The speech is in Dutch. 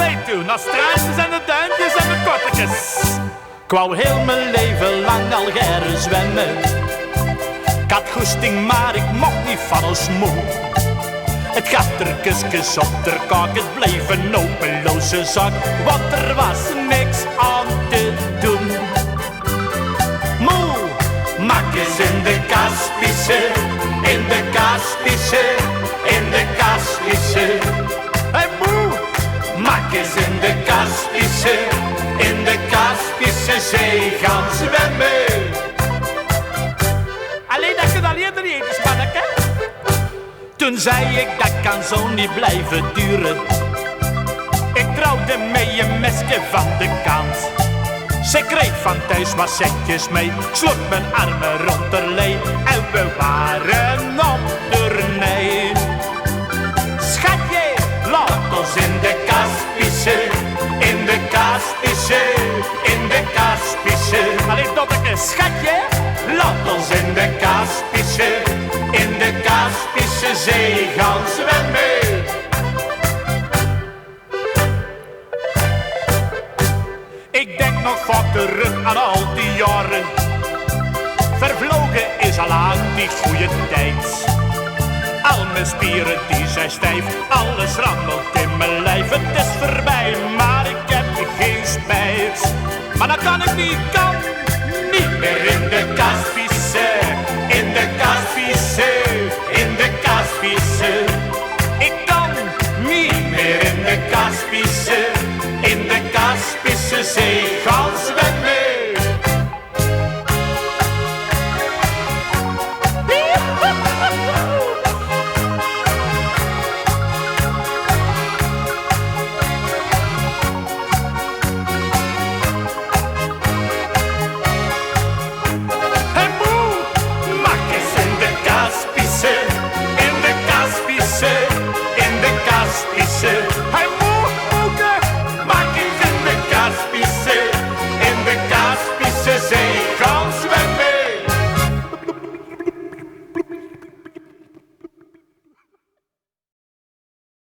Allee toe, naar straatjes en de duimpjes en de kottetjes. Ik wou heel mijn leven lang al geren zwemmen. Ik had goesting, maar ik mocht niet van ons moe. Het gaat er kusjes op de kaak, het bleef een hopeloze zak, want er was niks aan te doen. Moe, makkes in de Kaspische, in de Kaspische, in de Kaspische. Hey moe, makkes in de Kaspische, in de Kaspische Zee gaan zwemmen. Alleen dat je dat eerder niet eens, manneke. Toen zei ik, dat kan zo niet blijven duren. Ik trouwde mee een mesje van de kant. Ze kreeg van thuis wat centjes mee, sloeg mijn armen rond haar lee en we waren op tournee. Schatje, laat ons in de Kaspische, in de Kaspische, in de Kaspische. Allee, doppeke, schatje, laat ons in de Kaspische, in de Kaspische Zee gaan zwemmen. Ik denk nog vaak terug aan al die jaren. Vervlogen is al lang die goede tijd. Al mijn spieren die zijn stijf, alles rammelt in mijn lijf. Het is voorbij, maar ik heb geen spijt. Maar dan kan ik niet meer in de Kaspische, in de Kaspische, in de Kaspische. Ik kan niet meer in de Kaspische, in de Kaspische Zee.